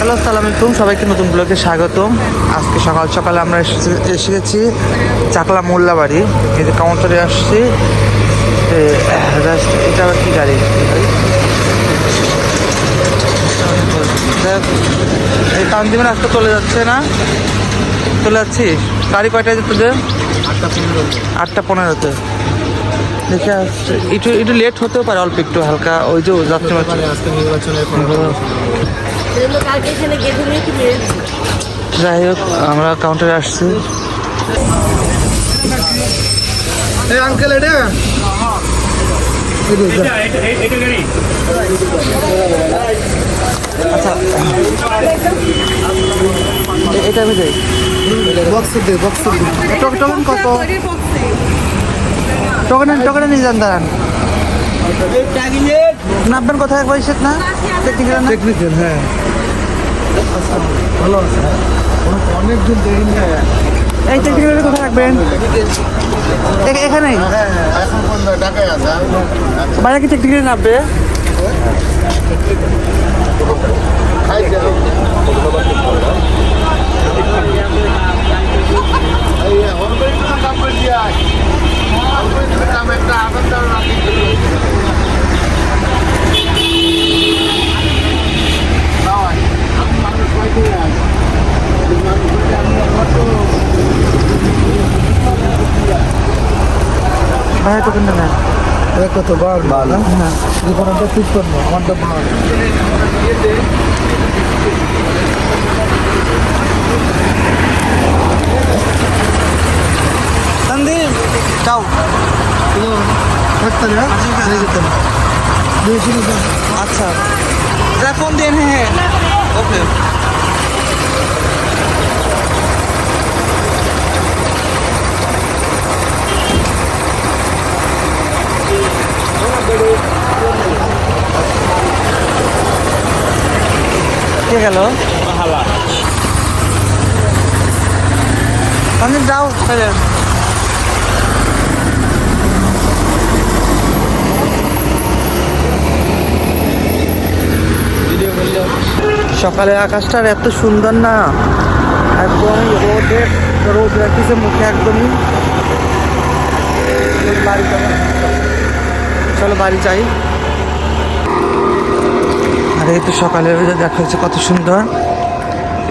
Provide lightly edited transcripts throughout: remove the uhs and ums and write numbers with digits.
Hello, আসসালামু আলাইকুম, সবাইকে নতুন ব্লগে স্বাগতম। আজকে সকাল সকালে আমরা এসে গেছি চাকলা মোল্লাবাড়ি। এই যে কাউন্টারে আসছি। এটা আবার কি গাড়ি? এই তানজিমের রাস্তা চলে যাচ্ছে না, চলে যাচ্ছি। গাড়ি কয়টায় যেতে দে? 8টা 15-তে। দেখে আসছে, একটু লেট হতেও পারে, অল্প একটু হালকা। ওই যে যাচ্ছে যাই হোক, আমরা কাউন্টারে আসছি। আঙ্কেল এটা আচ্ছা, এটা আমি যাই টোকেন কত? টোকেনে নিয়ে যান, দাঁড়ান। নামবেন কোথায় একবার? ইসেত না টেকনিক্যাল। হ্যাঁ, ভালো আছে। অনেকদিন দেখিনি। এই টেকনিক্যাল কোথায় রাখবেন? এখানেই বাইরে কি টেকনিক্যাল নামবে? ভাইয়া টোকেনটা নেন। কত বার না? হ্যাঁ, জীবনটা ঠিক করবো আমারটা বার। সন্দীপ যাও। আচ্ছা, যা ফোন দিন। হ্যাঁ, ওকে। কে গেল? সন্দীপ যাও। সকালে আকাশটার এত সুন্দর না, একদম রোদ রাখতেছে মুখে একদমই। বাড়ি যাবো, চলো বাড়ি যাই। আর এই তো সকালে দেখা হচ্ছে কত সুন্দর।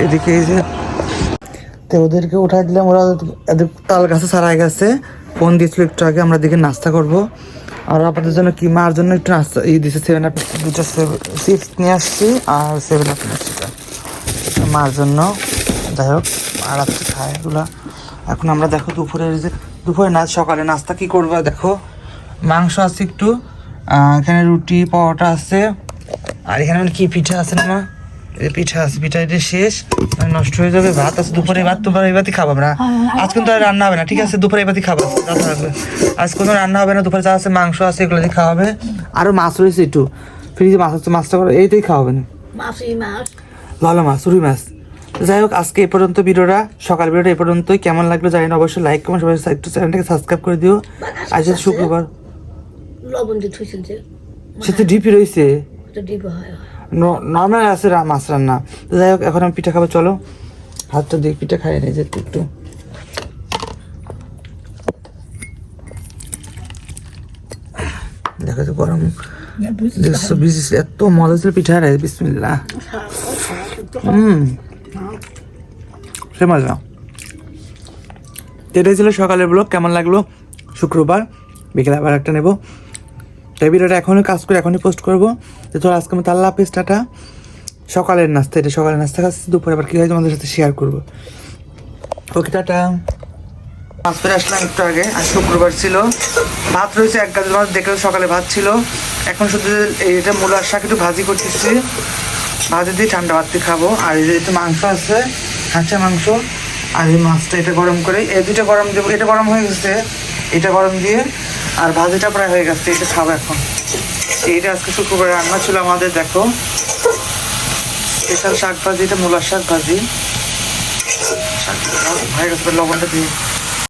এদিকে এই যে তো ওদেরকে উঠাই দিলাম, ওরা তাল গাছে ছাড়াই গেছে। ফোন দিয়েছিল একটু আগে, আমরা দিকে নাস্তা করবো। আর আপনাদের জন্য কি মার জন্য একটু নাস্তা দিয়েছে, 7 আপ, 2টা চিপস নিয়ে আসছি আর 7 আপ নিয়ে আসছি মার জন্য। যাই হোক, আর আজকে খায় এগুলা। এখন আমরা দেখো দুপুরে না, সকালে নাস্তা কি করবো দেখো। মাংস আছে একটু, এখানে রুটি পরোটা আছে, আর এখানে কি পিঠা আছে না মা? এই পিঠা আছে, পিঠা এটা শেষ, নষ্ট হয়ে যাবে। ভাত আছে, দুপুরে ভাত দুপুরে এই ভাতই খাবো আমরা। আজ কিন্তু আর রান্না হবে না, ঠিক আছে? দুপুরে এই ভাতই খাবো, আজ কোনো রান্না হবে না। দুপুরে যা আছে মাংস আছে, এগুলো দিয়ে খাওয়া হবে। আরো মাছ রয়েছে একটু ফ্রিজে, মাছ হচ্ছে, মাছটা করে এইটাই খাওয়া হবে না। ভালো মাছ, রুই মাছ। যাই হোক, আজকে এই পর্যন্ত ভিডিওটা, সকাল ভিডিওটা এই পর্যন্তই। কেমন লাগলো জানি না, অবশ্যই লাইক কমেন্ট, সবাই একটু চ্যানেলটাকে সাবস্ক্রাইব করে দিও। আজ শুক্রবার, সে তো ডিপি রয়েছে, নর্মাল আছে মাছ রান্না। যাই হোক, এখন আমি পিঠা খাবো, চলো হাতটা দিয়ে পিঠা খাই নিয়ে যেতে একটু। দেখা যাচ্ছে গরম, এত মজা ছিল পিঠা রে, বিসমিল্লাহ। সে মজা। এটাই ছিল সকালের ব্লগ। কেমন লাগলো? শুক্রবার বিকেলে আবার একটা নেবো। এই ভিডিওটা এখনই কাজ করে এখনই পোস্ট করবো। তো চলো, আজকে আমি আল্লাহ হাফেজ, টাটা। সকালের নাস্তা, এটা সকালের নাস্তা খাচ্ছি, দুপুরে আবার কী হয় তোমাদের সাথে শেয়ার করবো। ওকে, টাটা। মাছ ফেরে আসলাম একটু আগে, আর শুক্রবার ছিল। ভাত রয়েছে 1 গাছের মাছ, দেখলে সকালে ভাত ছিল। এখন শুধু এটা মূলার শাক একটু ভাজি করতেছি, ভাজি দিয়ে ঠান্ডা ভাত দিয়ে খাবো। আর এই যে একটু মাংস আছে, হাঁচা মাংস। আর এই মাছটা এটা গরম করে, এই দুটো গরম দেবো। এটা গরম হয়ে গেছে, এটা গরম দিয়ে, আর ভাজিটা প্রায় হয়ে গেছে, এটা খাবো এখন। এইটা আজকে শুক্রবার রান্না ছিল আমাদের, দেখো স্পেশাল শাক ভাজি, এটা মূলার শাক ভাজি। হয়ে গেছে, লবণটা দিয়ে